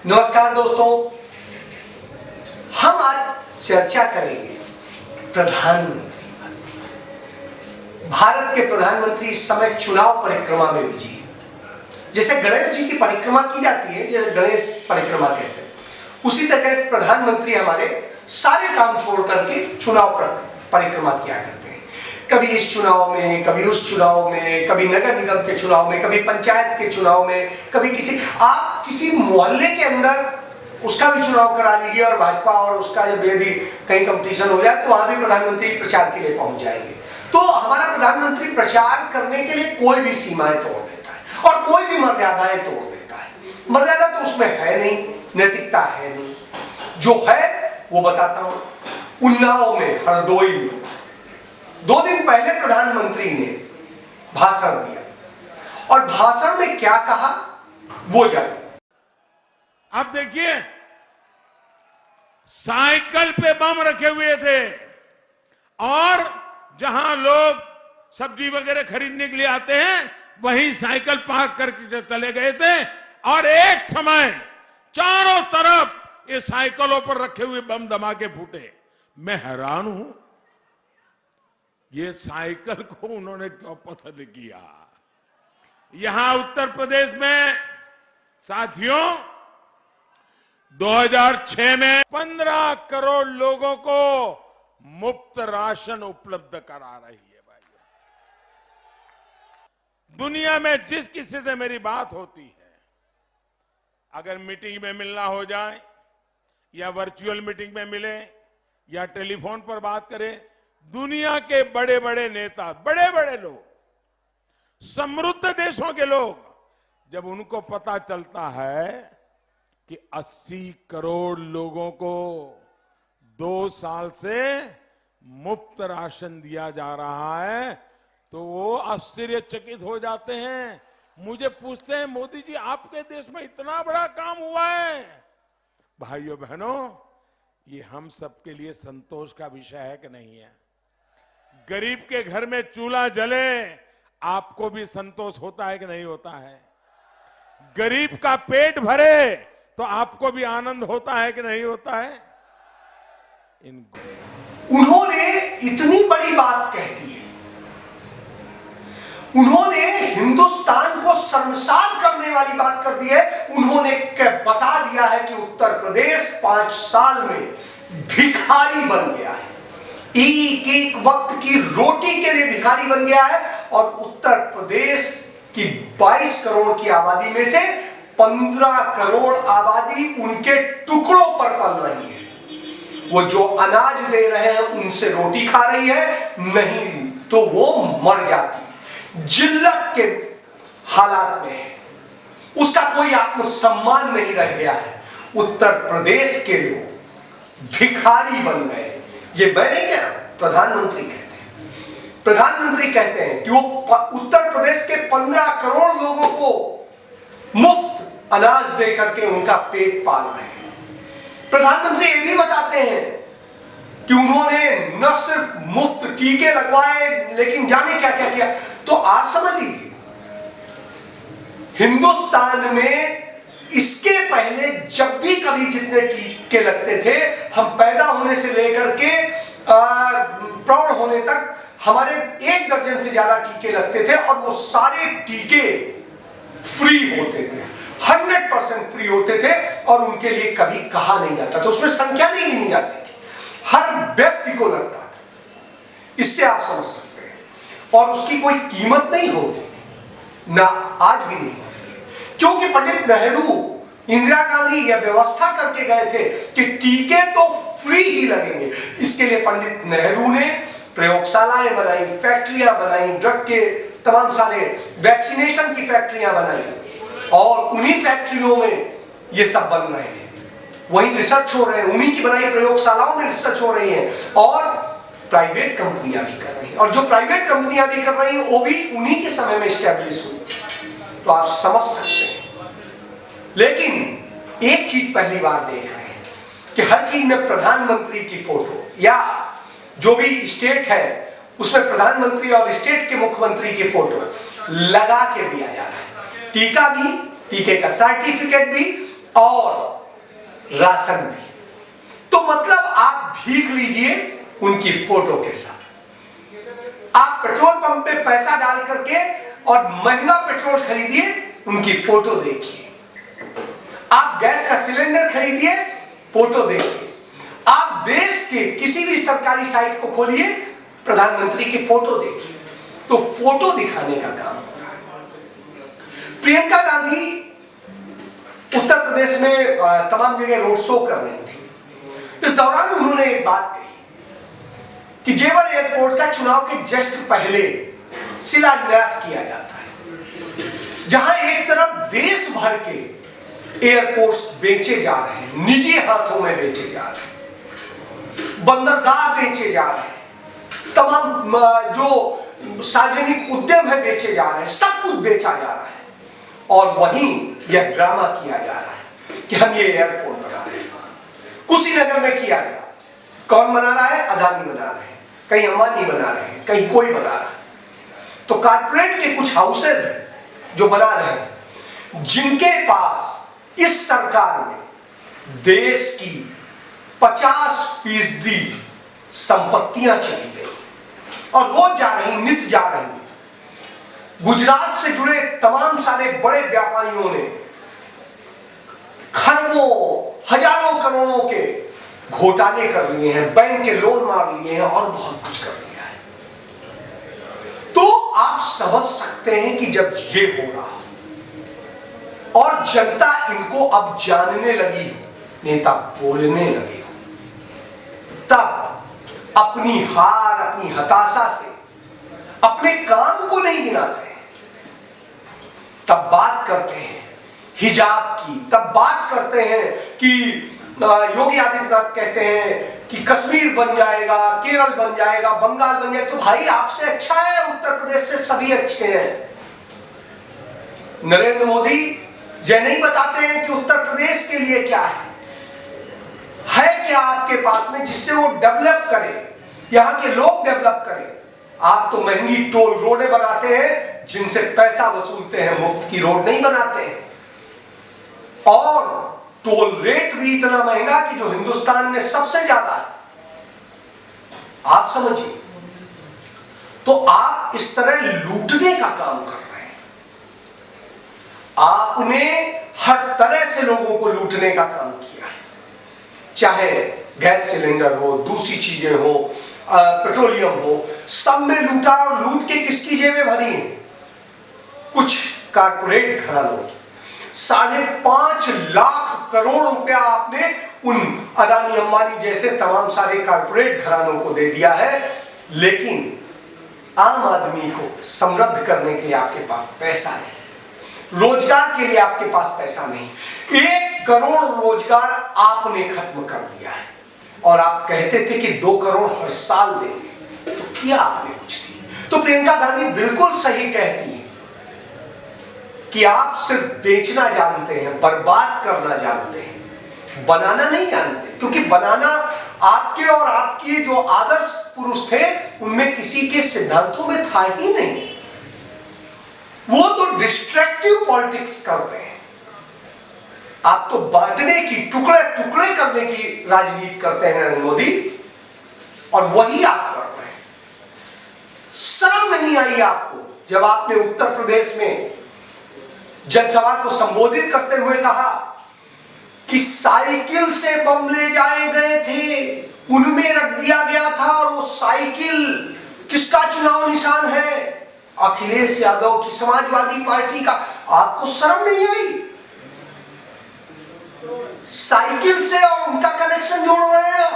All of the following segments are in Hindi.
नमस्कार दोस्तों, हम आज चर्चा करेंगे प्रधानमंत्री पर। भारत के प्रधानमंत्री इस समय चुनाव परिक्रमा में बिजी हैं। जैसे गणेश जी की परिक्रमा की जाती है, जैसे गणेश परिक्रमा कहते हैं, उसी तरह प्रधानमंत्री हमारे सारे काम छोड़ करके चुनाव परिक्रमा किया करते हैं। कभी इस चुनाव में, कभी उस चुनाव में, कभी नगर निगम के चुनाव में, कभी पंचायत के चुनाव में, कभी किसी मोहल्ले के अंदर उसका भी चुनाव करा लीजिए और भाजपा और उसका जब यदि कहीं कंपटीशन हो जाए तो वहां भी प्रधानमंत्री प्रचार के लिए पहुंच जाएंगे। तो हमारा प्रधानमंत्री प्रचार करने के लिए कोई भी सीमाएं तोड़ देता है और कोई भी मर्यादाएं तोड़ देता है। मर्यादा तो उसमें है नहीं, नैतिकता है नहीं। जो है वो बताता हूं। उन्नाव में, हरदोई में 2 दिन पहले प्रधानमंत्री ने भाषण दिया और भाषण में क्या कहा वो जानिए। अब देखिए, साइकिल पे बम रखे हुए थे और जहां लोग सब्जी वगैरह खरीदने के लिए आते हैं वहीं साइकिल पार्क करके चले गए थे और एक समय चारों तरफ ये साइकिलों पर रखे हुए बम धमाके फूटे। मैं हैरान हूं, ये साइकिल को उन्होंने क्यों पसंद किया। यहां उत्तर प्रदेश में साथियों 2006 में 15 करोड़ लोगों को मुफ्त राशन उपलब्ध करा रही है। भाई, दुनिया में जिस किसी से मेरी बात होती है, अगर मीटिंग में मिलना हो जाए या वर्चुअल मीटिंग में मिले या टेलीफोन पर बात करें, दुनिया के बड़े बड़े नेता, बड़े बड़े लोग, समृद्ध देशों के लोग, जब उनको पता चलता है कि 80 करोड़ लोगों को 2 साल से मुफ्त राशन दिया जा रहा है तो वो आश्चर्यचकित हो जाते हैं। मुझे पूछते हैं, मोदी जी आपके देश में इतना बड़ा काम हुआ है। भाइयों बहनों, ये हम सबके लिए संतोष का विषय है कि नहीं है। गरीब के घर में चूल्हा जले, आपको भी संतोष होता है कि नहीं होता है। गरीब का पेट भरे तो आपको भी आनंद होता है कि नहीं होता है। उन्होंने इतनी बड़ी बात कह दी है, उन्होंने हिंदुस्तान को शर्मसार करने वाली बात कर दी है। उन्होंने बता दिया है कि उत्तर प्रदेश 5 साल में भिखारी बन गया है, एक एक वक्त की रोटी के लिए भिखारी बन गया है। और उत्तर प्रदेश की 22 करोड़ की आबादी में से 15 करोड़ आबादी उनके टुकड़ों पर पल रही है। वो जो अनाज दे रहे हैं उनसे रोटी खा रही है, नहीं तो वो मर जाती है, जिल्लत के हालात में है, उसका कोई आत्मसम्मान नहीं रह गया है। उत्तर प्रदेश के लोग भिखारी बन गए। ये मैं नहीं कह रहा, प्रधानमंत्री कहते हैं। प्रधानमंत्री कहते हैं कि वो उत्तर प्रदेश के 15 करोड़ लोगों को मुफ्त अनाज दे करके उनका पेट पाल रहे हैं। प्रधानमंत्री ये भी बताते हैं कि उन्होंने न सिर्फ मुफ्त टीके लगवाए, लेकिन जाने क्या क्या किया। तो आप समझ लीजिए, हिंदुस्तान में इसके पहले जब भी कभी जितने टीके लगते थे, हम पैदा होने से लेकर के प्रौढ़ होने तक हमारे 1 दर्जन से ज्यादा टीके लगते थे और वो सारे टीके फ्री होते थे, 100% फ्री होते थे और उनके लिए कभी कहा नहीं जाता था, उसमें संख्या नहीं गिनी जाती थी, हर व्यक्ति को लगता था। इससे आप समझ सकते हैं। और उसकी कोई कीमत नहीं होती, ना आज भी नहीं होती, क्योंकि पंडित नेहरू, इंदिरा गांधी यह व्यवस्था करके गए थे कि टीके तो फ्री ही लगेंगे। इसके लिए पंडित नेहरू ने प्रयोगशालाएं बनाई, फैक्ट्रियां बनाई, ड्रग के तमाम सारे वैक्सीनेशन की फैक्ट्रियां बनाई और उन्हीं फैक्ट्रियों में ये सब बन रहे हैं, वही रिसर्च हो रहे हैं, उन्हीं की बनाई प्रयोगशालाओं में रिसर्च हो रही है और प्राइवेट कंपनियां भी कर रही हैं। और जो प्राइवेट कंपनियां भी कर रही हैं वो भी उन्हीं के समय में स्टैब्लिश हुई थी। तो आप समझ सकते हैं। लेकिन एक चीज पहली बार देख रहे हैं कि हर चीज में प्रधानमंत्री की फोटो या जो भी स्टेट है उसमें प्रधानमंत्री और स्टेट के मुख्यमंत्री की फोटो लगा के दिया जा रहा है। टीका भी, टीके का सर्टिफिकेट भी और राशन भी। तो मतलब आप भीख लीजिए उनकी फोटो के साथ। आप पेट्रोल पंप पे पैसा डाल करके और महंगा पेट्रोल खरीदिए, उनकी फोटो देखिए। आप गैस का सिलेंडर खरीदिए, फोटो देखिए। आप देश के किसी भी सरकारी साइट को खोलिए, प्रधानमंत्री की फोटो देखिए। तो फोटो दिखाने का काम हो रहा है। प्रियंका गांधी उत्तर प्रदेश में तमाम जगह रोड शो कर रही थी। इस दौरान उन्होंने एक बात कही कि जेवर एयरपोर्ट का चुनाव के जस्ट पहले शिलान्यास किया जाता है, जहां एक तरफ देश भर के एयरपोर्ट्स बेचे जा रहे हैं, निजी हाथों में बेचे जा रहे हैं, बंदरगाह बेचे जा रहे हैं, तमाम जो सार्वजनिक उद्यम है बेचे जा रहे हैं, सब कुछ बेचा जा रहा है। और वहीं यह ड्रामा किया जा रहा है कि हम ये एयरपोर्ट बना रहे हैं। कुशीनगर में किया गया, कौन बना रहा है? अदानी बना रहे हैं, कहीं अंबानी बना रहे हैं, कहीं कोई बना रहा है। तो कारपोरेट के कुछ हाउसेज हैं जो बना रहे हैं, जिनके पास इस सरकार में देश की 50% संपत्तियां चली गई और रोज जा रही, नित जा रही। गुजरात से जुड़े तमाम सारे बड़े व्यापारियों ने खरबों हजारों करोड़ों के घोटाले कर लिए हैं, बैंक के लोन मार लिए हैं और बहुत कुछ कर लिया है। तो आप समझ सकते हैं कि जब ये हो रहा और जनता इनको अब जानने लगी, नेता बोलने लगे, तब अपनी हार, अपनी हताशा से अपने काम को नहीं गिनाते हैं, तब बात करते हैं हिजाब की, तब बात करते हैं कि योगी आदित्यनाथ कहते हैं कि कश्मीर बन जाएगा, केरल बन जाएगा, बंगाल बन जाएगा। तो भाई आपसे अच्छा है, उत्तर प्रदेश से सभी अच्छे हैं। नरेंद्र मोदी यह नहीं बताते हैं कि उत्तर प्रदेश के लिए क्या है क्या आपके पास में जिससे वो डेवलप करे, यहां के लोग डेवलप करें। आप तो महंगी टोल रोडें बनाते हैं जिनसे पैसा वसूलते हैं, मुफ्त की रोड नहीं बनाते हैं। और टोल रेट भी इतना महंगा कि जो हिंदुस्तान में सबसे ज्यादा है। आप समझिए, तो आप इस तरह लूटने का काम कर रहे हैं। आपने हर तरह से लोगों को लूटने का काम किया है, चाहे गैस सिलेंडर हो, दूसरी चीजें हो, पेट्रोलियम हो, सब में लूटा। और लूट के किसकी जेबें भरी हैं? कुछ कारपोरेट घरानों की। 5.5 लाख करोड़ रुपया आपने उन अदानी अंबानी जैसे तमाम सारे कारपोरेट घरानों को दे दिया है, लेकिन आम आदमी को समृद्ध करने के लिए आपके पास पैसा नहीं, रोजगार के लिए आपके पास पैसा नहीं। 1 करोड़ रोजगार आपने खत्म कर दिया है और आप कहते थे कि 2 करोड़ हर साल देंगे, तो किया आपने कुछ नहीं। तो प्रियंका गांधी बिल्कुल सही कहती है कि आप सिर्फ बेचना जानते हैं, बर्बाद करना जानते हैं, बनाना नहीं जानते। क्योंकि बनाना आपके और आपके जो आदर्श पुरुष थे उनमें किसी के सिद्धांतों में था ही नहीं। वो तो डिस्ट्रक्टिव पॉलिटिक्स करते हैं। आप तो बांटने की, टुकड़े टुकड़े करने की राजनीति करते हैं नरेंद्र मोदी, और वही आप कर रहे हैं। शर्म नहीं आई आपको जब आपने उत्तर प्रदेश में जनसभा को संबोधित करते हुए कहा कि साइकिल से बम ले जाए गए थे, उनमें रख दिया गया था, और वो साइकिल किसका चुनाव निशान है? अखिलेश यादव की समाजवादी पार्टी का। आपको शर्म नहीं आई? साइकिल से और उनका कनेक्शन जोड़ रहे हैं,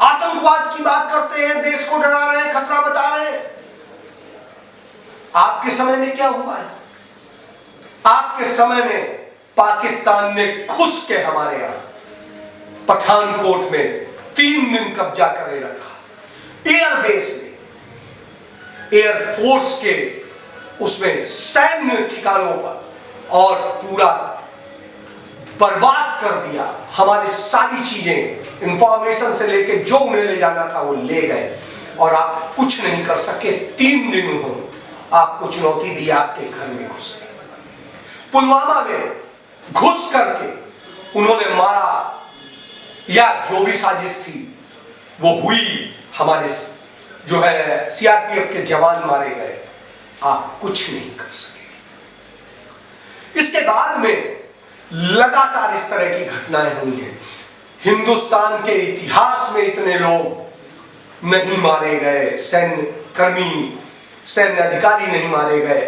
आतंकवाद की बात करते हैं, देश को डरा रहे हैं, खतरा बता रहे हैं। आपके समय में क्या हुआ है? आपके समय में पाकिस्तान ने घुस के हमारे यहां पठानकोट में 3 दिन कब्जा करे रखा, एयरबेस में, एयरफोर्स के उसमें सैन्य ठिकानों पर, और पूरा बर्बाद कर दिया। हमारी सारी चीजें, इंफॉर्मेशन से लेके जो उन्हें ले जाना था वो ले गए, और आप कुछ नहीं कर सके। 3 दिन उन्होंने आपको चुनौती दी, आपके घर में घुस गए। पुलवामा में घुस करके उन्होंने मारा या जो भी साजिश थी वो हुई, हमारे जो है सीआरपीएफ के जवान मारे गए, आप कुछ नहीं कर सके। इसके बाद में लगातार इस तरह की घटनाएं हुई हैं। हिंदुस्तान के इतिहास में इतने लोग नहीं मारे गए, सैन्य कर्मी, सैन्य अधिकारी नहीं मारे गए,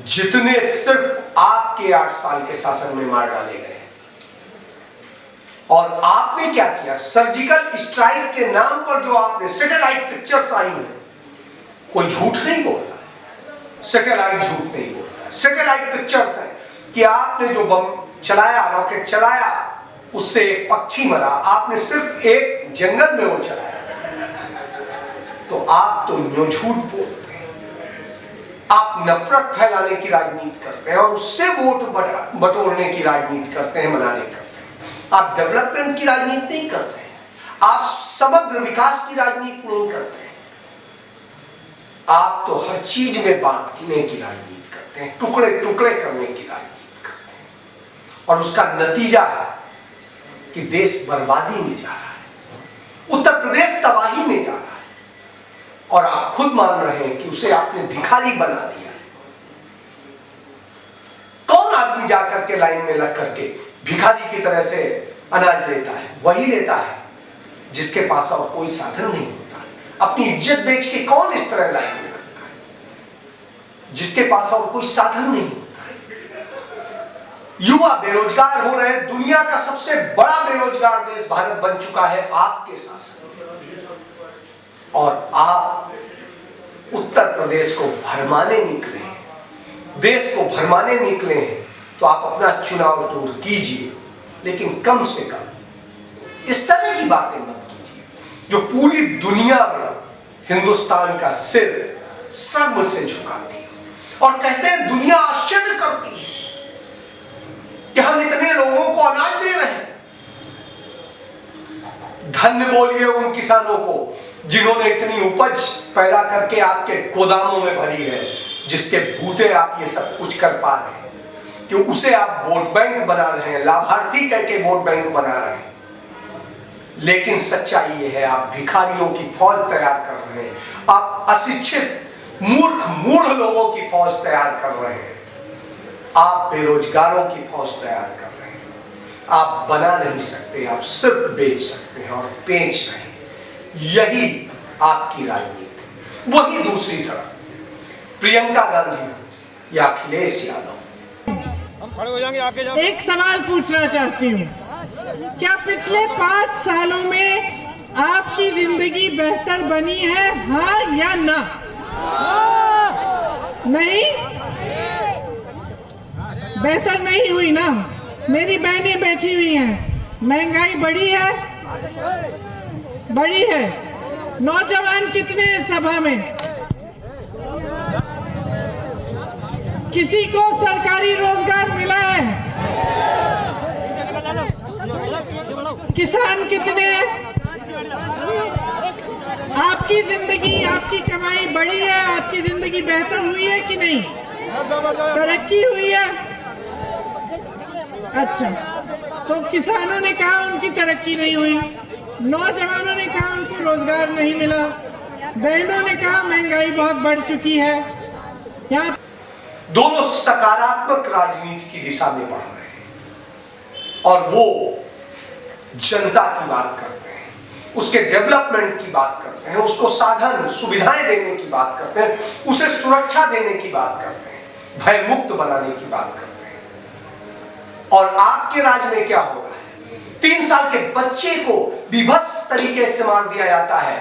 जितने सिर्फ आपके 8 साल के शासन में मार डाले गए। और आपने क्या किया? सर्जिकल स्ट्राइक के नाम पर जो आपने सैटेलाइट पिक्चर्स आई हैं, कोई झूठ नहीं बोल रहा है, सैटेलाइट झूठ नहीं बोल रहा है, सैटेलाइट पिक्चर्स है कि आपने जो बम चलाया, रॉकेट चलाया, उससे एक पक्षी मरा, आपने सिर्फ एक जंगल में वो चलाया। तो आप तो न्यू झूठ बोलते हैं, आप नफरत फैलाने की राजनीति करते हैं और उससे वोट बटोरने की राजनीति करते हैं, मनाने करते हैं। आप डेवलपमेंट की राजनीति नहीं करते हैं, आप समग्र विकास की राजनीति नहीं करते हैं, आप तो हर चीज में बांटने की राजनीति करते हैं, टुकड़े टुकड़े करने की राजनीति करते हैं। और उसका नतीजा है कि देश बर्बादी में जा रहा है, उत्तर प्रदेश तबाही में जा रहा है, और आप खुद मान रहे हैं कि उसे आपने भिखारी बना दिया है। कौन आदमी जाकर के लाइन में लग करके भिखारी की तरह से अनाज लेता है? वही लेता है जिसके पास और कोई साधन नहीं होता। अपनी इज्जत बेच के कौन इस तरह लाइन में लगता है? जिसके पास और कोई साधन नहीं होता है। युवा बेरोजगार हो रहे हैं। दुनिया का सबसे बड़ा बेरोजगार देश भारत बन चुका है आपके शासन में, और आप उत्तर प्रदेश को भरमाने निकले हैं, देश को भरमाने निकले हैं। तो आप अपना चुनाव टूर कीजिए, लेकिन कम से कम इस तरह की बातें मत कीजिए जो पूरी दुनिया में हिंदुस्तान का सिर शर्म से झुकाती है। और कहते हैं दुनिया आश्चर्य करती है कि हम इतने लोगों को अनाज दे रहे हैं। धन्य बोलिए उन किसानों को जिन्होंने इतनी उपज पैदा करके आपके गोदामों में भरी है, जिसके बूते आप ये सब कुछ कर पा रहे हैं, कि उसे आप वोट बैंक बना रहे हैं, लाभार्थी कह के वोट बैंक बना रहे हैं। लेकिन सच्चाई ये है, आप भिखारियों की फौज तैयार कर रहे हैं, आप अशिक्षित मूढ़ लोगों की फौज तैयार कर रहे हैं, आप बेरोजगारों की फौज तैयार कर रहे हैं। आप बना नहीं सकते, आप सिर्फ बेच सकते हैं और बेच रहे हैं। यही आपकी राजनीति। वही दूसरी तरफ प्रियंका गांधी हो या अखिलेश यादव, हम खड़े हो जाएंगे आके। एक सवाल पूछना चाहती हूँ, क्या पिछले 5 सालों में आपकी जिंदगी बेहतर बनी है, हाँ या ना? नहीं, बेहतर नहीं हुई ना। मेरी बहनें बैठी हुई हैं, महंगाई बढ़ी है, बढ़ी है। नौजवान कितने हैं सभा में? किसी को सरकारी रोजगार मिला है? किसान कितने हैं? आपकी जिंदगी, आपकी कमाई बढ़ी है, आपकी जिंदगी बेहतर हुई है कि नहीं? तरक्की हुई है? अच्छा, तो किसानों ने कहा उनकी तरक्की नहीं हुई, नौजवानों ने कहा उनको रोजगार नहीं मिला, बहनों ने कहा महंगाई बहुत बढ़ चुकी है। यहाँ दोनों सकारात्मक राजनीति की दिशा में बढ़ रहे हैं और वो जनता की बात करते हैं, उसके डेवलपमेंट की बात करते हैं, उसको साधन सुविधाएं देने की बात करते हैं, उसे सुरक्षा देने की बात करते हैं, भय मुक्त बनाने की बात करते हैं। और आपके राज्य में क्या हो रहा है? 3 साल के बच्चे को विभत्स तरीके से मार दिया जाता है।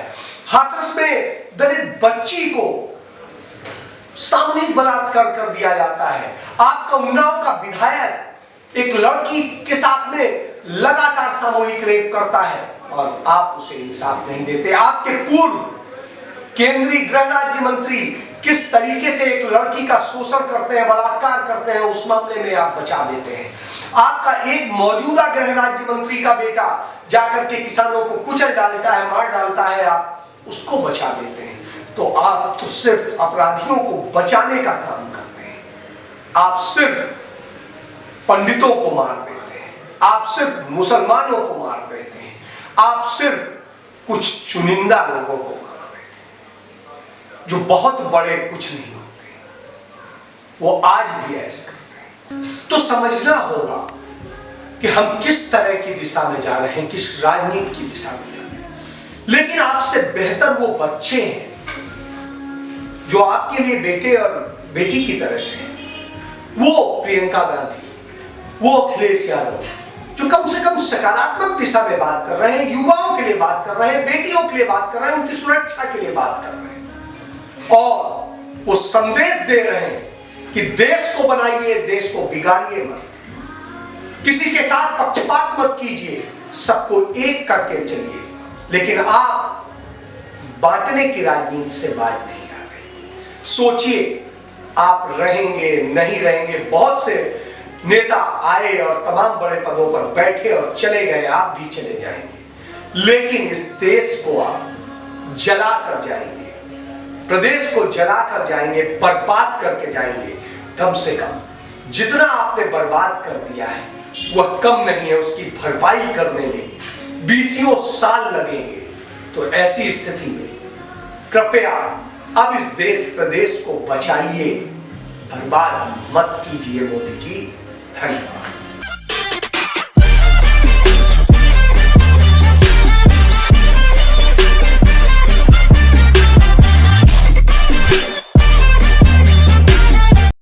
हाथरस में दलित बच्ची को सामूहिक बलात्कार कर दिया जाता है। आपका उन्नाव का विधायक एक लड़की के साथ में लगातार सामूहिक रेप करता है और आप उसे इंसाफ नहीं देते। आपके पूर्व केंद्रीय गृह राज्य मंत्री किस तरीके से एक लड़की का शोषण करते हैं, बलात्कार करते हैं, उस मामले में आप बचा देते हैं। आपका एक मौजूदा गृह राज्य मंत्री का बेटा जाकर के किसानों को कुचल डालता है, मार डालता है, आप उसको बचा देते हैं। तो आप तो सिर्फ अपराधियों को बचाने का काम करते हैं, आप सिर्फ पंडितों को मार देते हैं, आप सिर्फ मुसलमानों को मार देते हैं, आप सिर्फ कुछ चुनिंदा लोगों को मार देते हैं, जो बहुत बड़े कुछ नहीं होते, वो आज भी ऐसा करते हैं। तो समझना होगा कि हम किस तरह की दिशा में जा रहे हैं, किस राजनीति की दिशा में जा रहे हैं। लेकिन आपसे बेहतर वो बच्चे हैं जो आपके लिए बेटे और बेटी की तरह से हैं। वो प्रियंका गांधी, वो अखिलेश यादव, जो कम से कम सकारात्मक दिशा में बात कर रहे हैं, युवाओं के लिए बात कर रहे हैं, बेटियों के लिए बात कर रहे हैं, उनकी सुरक्षा के लिए बात कर रहे हैं, और वो संदेश दे रहे हैं कि देश को बनाइए, देश को बिगाड़िए मत, किसी के साथ पक्षपात मत कीजिए, सबको एक करके चलिए। लेकिन आप बांटने की राजनीति से बाज नहीं आ रहे। सोचिए, आप रहेंगे नहीं रहेंगे। बहुत से नेता आए और तमाम बड़े पदों पर बैठे और चले गए, आप भी चले जाएंगे, लेकिन इस देश को आप जला कर जाएंगे, प्रदेश को जला कर जाएंगे, बर्बाद करके जाएंगे। कम से कम जितना आपने बर्बाद कर दिया है वह कम नहीं है, उसकी भरपाई करने में 20 साल लगेंगे। तो ऐसी स्थिति में कृपया अब इस देश प्रदेश को बचाइए, बर्बाद मत कीजिए मोदी जी। धन्यवाद।